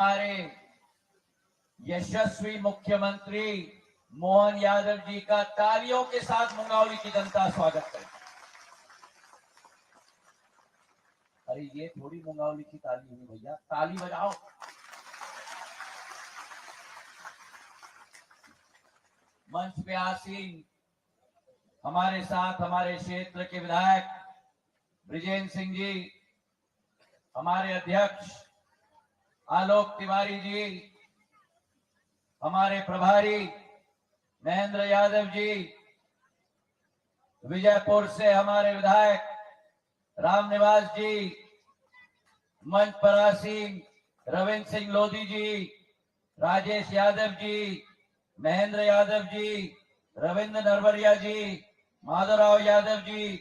हमारे यशस्वी मुख्यमंत्री मोहन यादव जी का तालियों के साथ मुंगावली की जनता स्वागत करे। अरे ये थोड़ी मुंगावली की ताली हुई भैया, ताली बजाओ। मंच पे आसीन हमारे साथ हमारे क्षेत्र के विधायक ब्रिजेंद्र सिंह जी, हमारे अध्यक्ष आलोक तिवारी जी, हमारे प्रभारी महेंद्र यादव जी, विजयपुर से हमारे विधायक रामनिवास जी, मंच पर आसीन रविंद्र सिंह लोधी जी, राजेश यादव जी, महेंद्र यादव जी, रविंद्र नरवरिया जी, माधवराव यादव जी,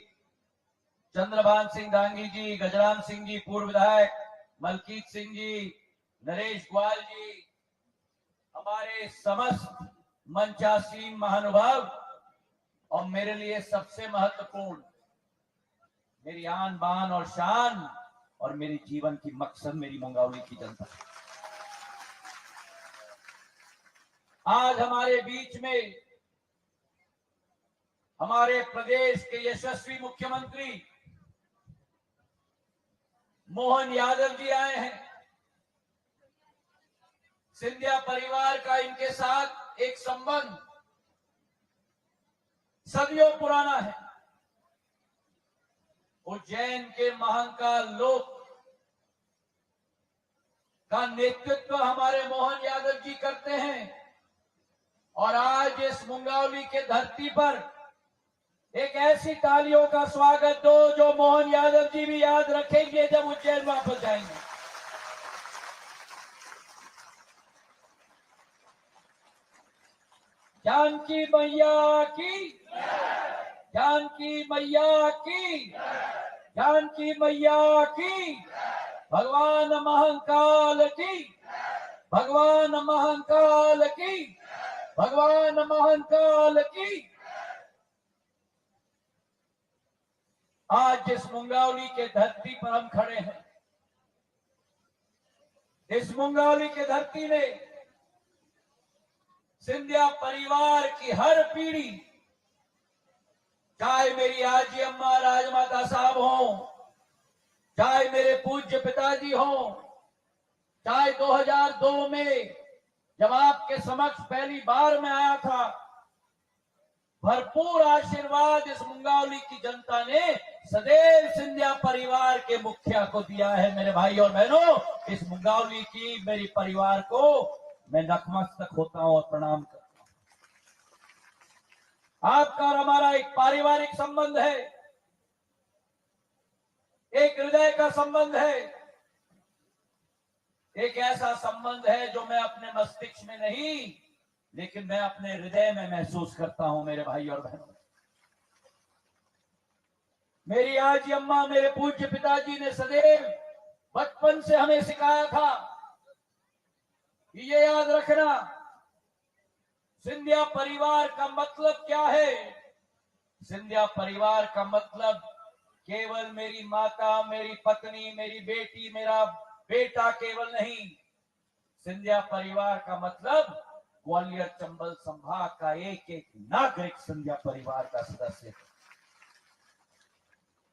चंद्रभान सिंह डांगी जी, गजराम सिंह जी पूर्व विधायक, मलकीत सिंह जी, नरेश ग्वाल जी, हमारे समस्त मंचासीन महानुभाव और मेरे लिए सबसे महत्वपूर्ण मेरी आन बान और शान और मेरे जीवन की मकसद मेरी मुंगावली की जनता। आज हमारे बीच में हमारे प्रदेश के यशस्वी मुख्यमंत्री मोहन यादव जी आए हैं। सिंधिया परिवार का इनके साथ एक संबंध सदियों पुराना है। उज्जैन के महंकाल लोक का नेतृत्व हमारे मोहन यादव जी करते हैं और आज इस मुंगावली के धरती पर एक ऐसी तालियों का स्वागत दो जो मोहन यादव जी भी याद रखेंगे जब उज्जैन वापस जाएंगे। जानकी मैया की, जानकी मैया की, जानकी मैया की, भगवान महंकाल की, भगवान महंकाल की, भगवान महंकाल की। आज जिस मुंगावली के धरती पर हम खड़े हैं, इस मुंगावली के धरती ने सिंधिया परिवार की हर पीढ़ी, चाहे मेरी आजी अम्मा राजमाता साहब हो, चाहे मेरे पूज्य पिताजी हो, चाहे 2002 में जब आपके समक्ष पहली बार मैं आया था, भरपूर आशीर्वाद इस मुंगावली की जनता ने सदैव सिंधिया परिवार के मुखिया को दिया है। मेरे भाई और बहनों, इस मुंगावली की मेरी परिवार को मैं नतमस्तक होता हूं और प्रणाम करता हूं। आपका और हमारा एक पारिवारिक संबंध है, एक हृदय का संबंध है, एक ऐसा संबंध है जो मैं अपने मस्तिष्क में नहीं लेकिन मैं अपने हृदय में महसूस करता हूं। मेरे भाई और बहनों, मेरी आजी अम्मा, मेरे पूज्य पिताजी ने सदैव बचपन से हमें सिखाया था कि ये याद रखना, सिंधिया परिवार का मतलब क्या है। सिंधिया परिवार का मतलब केवल मेरी माता, मेरी पत्नी, मेरी बेटी, मेरा बेटा केवल नहीं। सिंधिया परिवार का मतलब ग्वालियर चंबल संभाग का एक एक नागरिक सिंधिया परिवार का सदस्य है।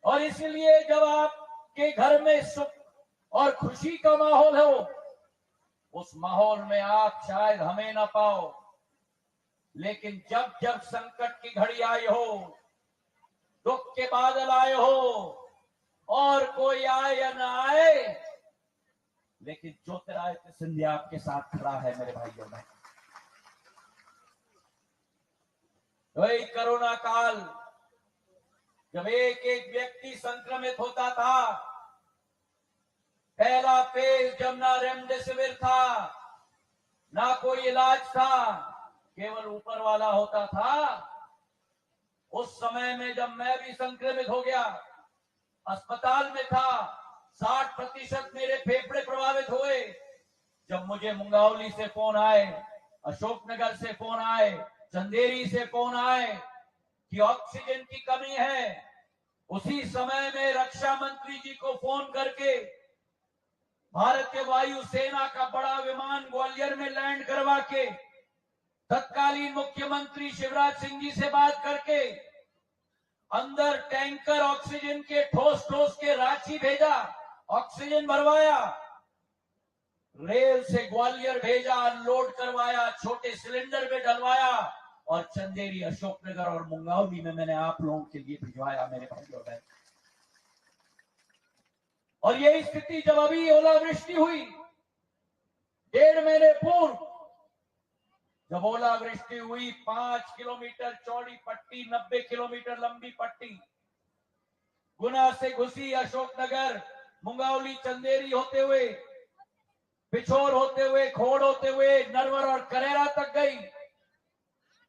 और इसलिए जब आपके घर में सुख और खुशी का माहौल हो, उस माहौल में आप शायद हमें ना पाओ, लेकिन जब जब संकट की घड़ी आई हो, दुख के बादल आए हो, और कोई आए या ना आए, लेकिन ज्योतिरादित्य सिंधिया आपके साथ खड़ा है। मेरे भाइयों बहनों, वही कोरोना काल जब एक एक व्यक्ति संक्रमित होता था, पहला फेज जब ना रेमडेसिविर था, ना कोई इलाज था, केवल ऊपर वाला होता था, उस समय में जब मैं भी संक्रमित हो गया, अस्पताल में था, 60% मेरे फेफड़े प्रभावित हुए। जब मुझे मुंगावली से फोन आए, अशोकनगर से फोन आए, चंदेरी से फोन आए कि ऑक्सीजन की कमी है, उसी समय में रक्षा मंत्री जी को फोन करके भारतीय वायुसेना का बड़ा विमान ग्वालियर में लैंड करवा के तत्कालीन मुख्यमंत्री शिवराज सिंह जी से बात करके अंदर टैंकर ऑक्सीजन के ठोस ठोस के रांची भेजा, ऑक्सीजन भरवाया, रेल से ग्वालियर भेजा, अनलोड करवाया, छोटे सिलेंडर में डलवाया और चंदेरी, अशोकनगर और मुंगावली में मैंने आप लोगों के लिए भिजवाया मेरे भाइयों बहन। और यही स्थिति जब अभी ओलावृष्टि हुई 1.5 महीने पूर्व, जब ओलावृष्टि हुई, 5 किलोमीटर चौड़ी पट्टी, 90 किलोमीटर लंबी पट्टी गुना से घुसी, अशोकनगर, मुंगावली, चंदेरी होते हुए, पिछोर होते हुए, खोड़ होते हुए, नरवर और करेरा तक गई।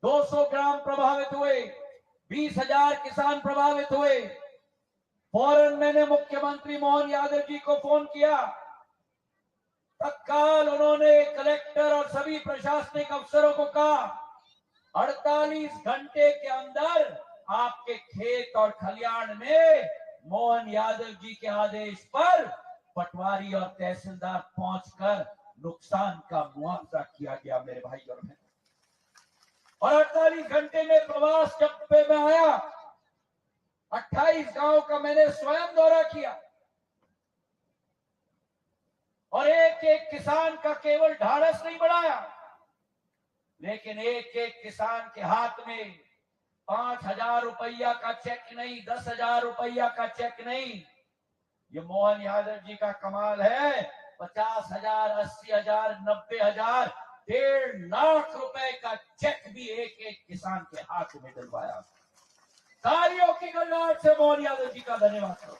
200 ग्राम प्रभावित हुए, 20,000 किसान प्रभावित हुए। फौरन मैंने मुख्यमंत्री मोहन यादव जी को फोन किया। तत्काल उन्होंने कलेक्टर और सभी प्रशासनिक अफसरों को कहा 48 घंटे के अंदर आपके खेत और खलियान में मोहन यादव जी के आदेश पर पटवारी और तहसीलदार पहुंचकर नुकसान का मुआवजा किया गया मेरे भाई और बहन। और 48 घंटे में प्रवास जब पे मैं आया, 28 गांव का मैंने स्वयं दौरा किया और एक एक किसान का केवल ढाढ़स नहीं बढ़ाया, लेकिन एक एक किसान के हाथ में 5,000 रुपया का चेक नहीं, 10,000 रुपया का चेक नहीं, ये मोहन यादव जी का कमाल है। 50,000, 80,000, 90,000, 1.5 लाख रुपए का चेक भी एक एक किसान के हाथ में दिलवाया। तालियों की गड़गड़ाहट से मोहन यादव जी का धन्यवाद करो।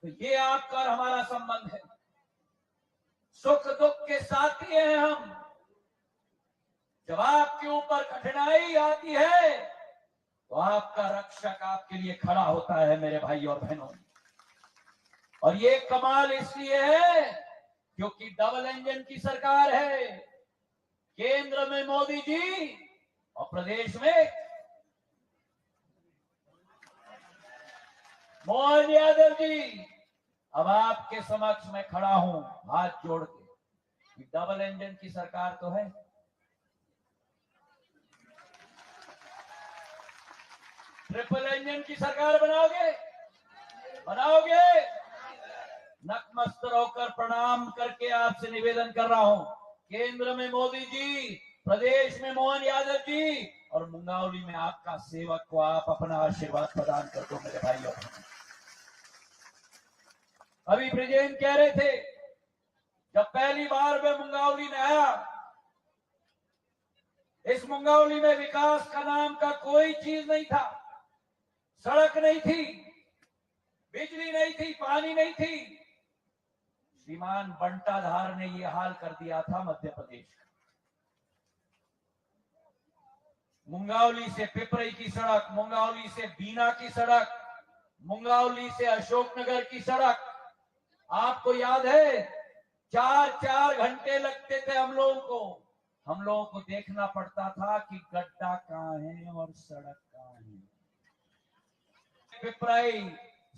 तो ये आपका और हमारा संबंध है, सुख दुख के साथी हैं हम। जब आपके ऊपर कठिनाई आती है तो आपका रक्षक आपके लिए खड़ा होता है मेरे भाई और बहनों। और ये कमाल इसलिए है क्योंकि डबल इंजन की सरकार है, केंद्र में मोदी जी और प्रदेश में मोहन यादव जी। अब आपके समक्ष मैं खड़ा हूं हाथ जोड़ के, डबल इंजन की सरकार तो है, ट्रिपल इंजन की सरकार बनाओगे? बनाओगे? नतमस्तक होकर प्रणाम करके आपसे निवेदन कर रहा हूं, केंद्र में मोदी जी, प्रदेश में मोहन यादव जी और मुंगावली में आपका सेवक को आप अपना आशीर्वाद प्रदान कर दो मेरे भाइयों। अभी ब्रिजेन कह रहे थे, जब पहली बार मैं मुंगावली में आया, इस मुंगावली में विकास का नाम का कोई चीज नहीं था। सड़क नहीं थी, बिजली नहीं थी, पानी नहीं थी। श्रीमान बंटाधार ने यह हाल कर दिया था मध्य प्रदेश का। मुंगावली से पिपरई की सड़क, मुंगावली से बीना की सड़क, मुंगावली से अशोकनगर की सड़क, आपको याद है 4-4 घंटे लगते थे हम लोगों को देखना पड़ता था कि गड्ढा कहां है और सड़क कहां है। पिपराई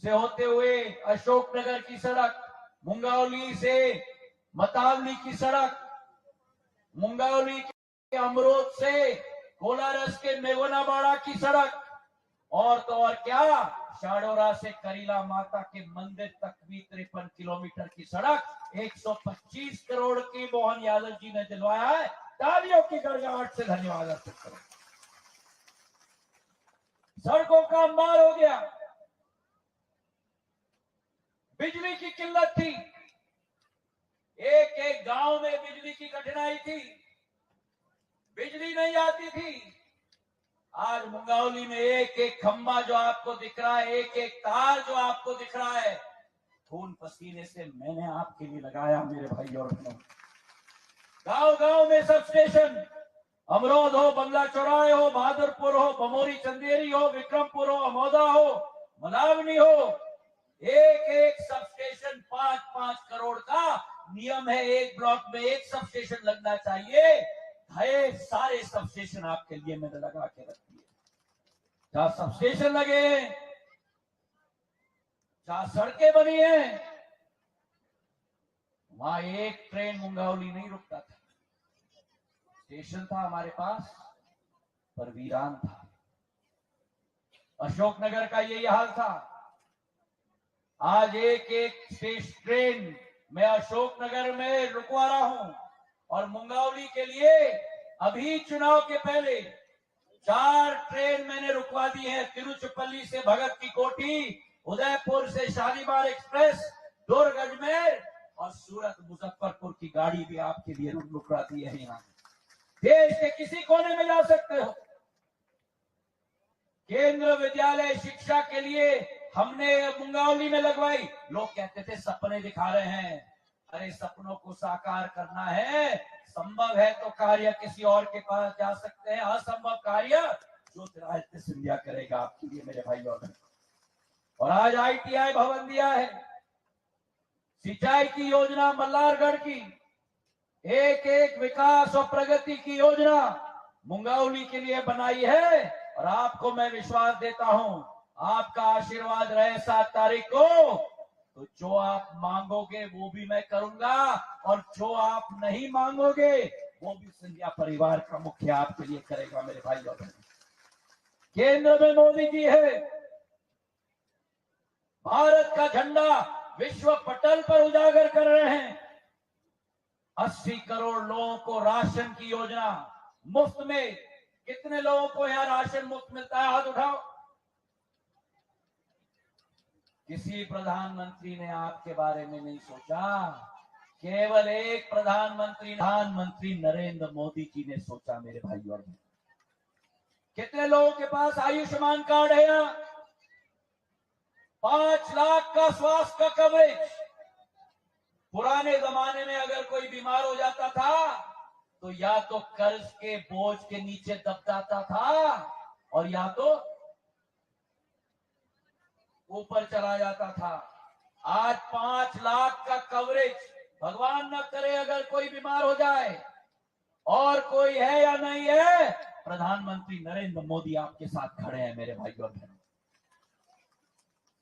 से होते हुए अशोकनगर की सड़क, मुंगावली से मतावली की सड़क, मुंगावली के अमरोद से कोलारस के मेगोनाबाड़ा की सड़क, और तो और क्या, शाडोरा से करीला माता के मंदिर तक भी 53 किलोमीटर की सड़क 125 करोड़ की मोहन यादव जी ने दिलवाया है। तालियों की गड़गड़ाहट से धन्यवाद अर्पित करो। सड़कों का अंबार हो गया, बिजली की किल्लत थी, एक एक गांव में बिजली की कठिनाई थी, बिजली नहीं आती थी। आज मुंगावली में एक एक खंबा जो आपको दिख रहा है, एक एक तार जो आपको दिख रहा है, खून पसीने से मैंने आपके लिए लगाया मेरे भाई और बहनों। गांव गांव में सब स्टेशन, अमरोद हो, बंगला चौराहे हो, बहादुरपुर हो, बमोरी चंदेरी हो, विक्रमपुर हो, अमोदा हो, मलावनी हो, एक एक सब स्टेशन 5-5 करोड़ का नियम है। एक ब्लॉक में एक सब स्टेशन लगना चाहिए है। सारे सब स्टेशन आपके लिए मैंने लगा के रख दिए। जहां सब स्टेशन लगे हैं, जहां सड़कें बनी हैं, वहां एक ट्रेन मुंगावली नहीं रुकता था। स्टेशन था हमारे पास, पर वीरान था। अशोकनगर का यही हाल था। आज एक एक ट्रेन मैं अशोकनगर में रुकवा रहा हूं, और मुंगावली के लिए अभी चुनाव के पहले 4 ट्रेन मैंने रुकवा दी है। तिरुचिरापल्ली से भगत की कोठी, उदयपुर से शालीमार एक्सप्रेस, दुर्ग अजमेर, और सूरत मुजफ्फरपुर की गाड़ी भी आपके लिए रुकवा दी है। यहाँ देश के किसी कोने में जा सकते हो। केंद्र विद्यालय शिक्षा के लिए हमने मुंगावली में लगवाई। लोग कहते थे सपने दिखा रहे हैं। अरे सपनों को साकार करना है, संभव है तो कार्य किसी और के पास जा सकते हैं। असंभव कार्य ज्योतिरादित्य सिंधिया करेगा आपके लिए मेरे भाई और बहन। और आज ITI भवन दिया है, सिंचाई की योजना मल्हारगढ़ की, एक एक विकास और प्रगति की योजना मुंगावली के लिए बनाई है। और आपको मैं विश्वास देता हूं, आपका आशीर्वाद रहे 7 तारीख को, तो जो आप मांगोगे वो भी मैं करूंगा, और जो आप नहीं मांगोगे वो भी सिंधिया परिवार का मुखिया आपके लिए करेगा मेरे भाई और बहन। केंद्र में मोदी जी है। भारत का झंडा विश्व पटल पर उजागर कर रहे हैं। 80 करोड़ लोगों को राशन की योजना मुफ्त में। कितने लोगों को यहाँ राशन मुफ्त मिलता है? हाथ उठाओ। किसी प्रधानमंत्री ने आपके बारे में नहीं सोचा। केवल एक प्रधानमंत्री नरेंद्र मोदी जी ने सोचा मेरे भाई और बहन। कितने लोगों के पास आयुष्मान कार्ड है? यहाँ 5 लाख का स्वास्थ्य का कवरेज। पुराने जमाने में अगर कोई बीमार हो जाता था तो या तो कर्ज के बोझ के नीचे दब जाता था, और या तो ऊपर चला जाता था। आज 5 लाख का कवरेज। भगवान न करे अगर कोई बीमार हो जाए, और कोई है या नहीं है, प्रधानमंत्री नरेंद्र मोदी आपके साथ खड़े हैं मेरे भाई और बहनों।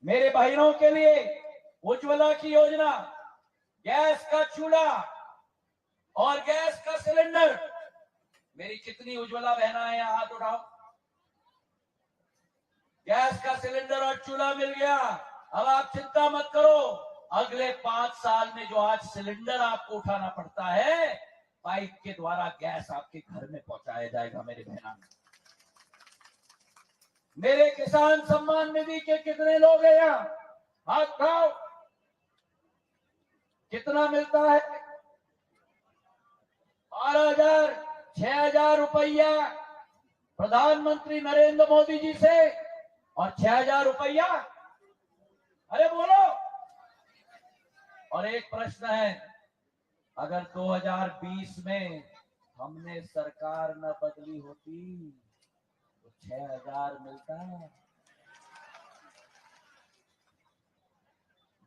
मेरे बहनों के लिए उज्ज्वला की योजना, गैस का चूल्हा और गैस का सिलेंडर। मेरी कितनी उज्ज्वला बहना है यहाँ? हाथ उठाओ। गैस का सिलेंडर और चूल्हा मिल गया। अब आप चिंता मत करो, अगले 5 साल में जो आज सिलेंडर आपको उठाना पड़ता है, पाइप के द्वारा गैस आपके घर में पहुंचाया जाएगा मेरे बहना। मेरे किसान सम्मान निधि के कितने लोग हैं यहाँ? हाथ उठाओ। कितना मिलता है? 12,000 6,000 रुपया प्रधानमंत्री नरेंद्र मोदी जी से, और 6,000 रुपया। अरे बोलो। और एक प्रश्न है, अगर 2020 में हमने सरकार न बदली होती तो 6,000 मिलता है।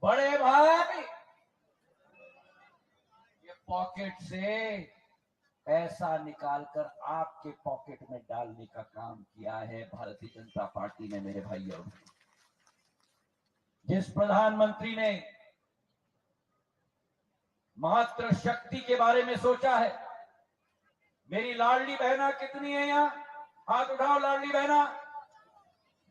बड़े भाई, ये पॉकेट से पैसा निकालकर आपके पॉकेट में डालने का काम किया है भारतीय जनता पार्टी ने मेरे भाइयों। जिस प्रधानमंत्री ने मातृ शक्ति के बारे में सोचा है। मेरी लाडली बहना कितनी है यहाँ? हाथ उठाओ लाडली बहना।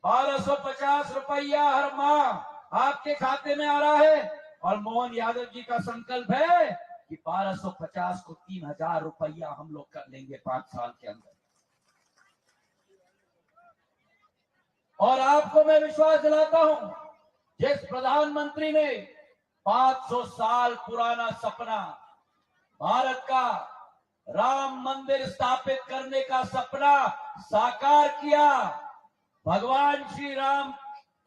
1250 रुपया हर माह आपके खाते में आ रहा है, और मोहन यादव जी का संकल्प है कि 1250 को 3,000 रुपया हम लोग कर लेंगे 5 साल के अंदर। और आपको मैं विश्वास दिलाता हूं, जिस प्रधानमंत्री ने 500 साल पुराना सपना, भारत का राम मंदिर स्थापित करने का सपना साकार किया, भगवान श्री राम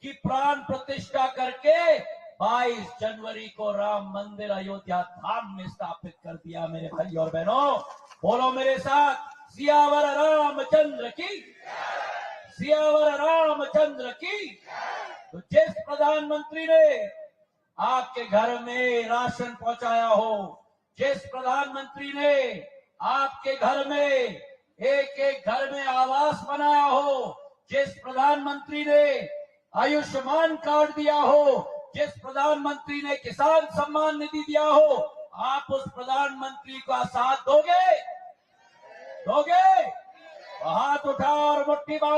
की प्राण प्रतिष्ठा करके 22 जनवरी को राम मंदिर अयोध्या धाम में स्थापित कर दिया मेरे भाई और बहनों। बोलो मेरे साथ, सियावर रामचंद्र की, सियावर रामचंद्र की। तो जिस प्रधानमंत्री ने आपके घर में राशन पहुंचाया हो, जिस प्रधानमंत्री ने आपके घर में एक एक घर में आवास बनाया हो, जिस प्रधानमंत्री ने आयुष्मान कार्ड दिया हो, जिस प्रधानमंत्री ने किसान सम्मान निधि दिया हो, आप उस प्रधानमंत्री का साथ दोगे? दोगे? तो हाथ उठा और मुट्ठी बांध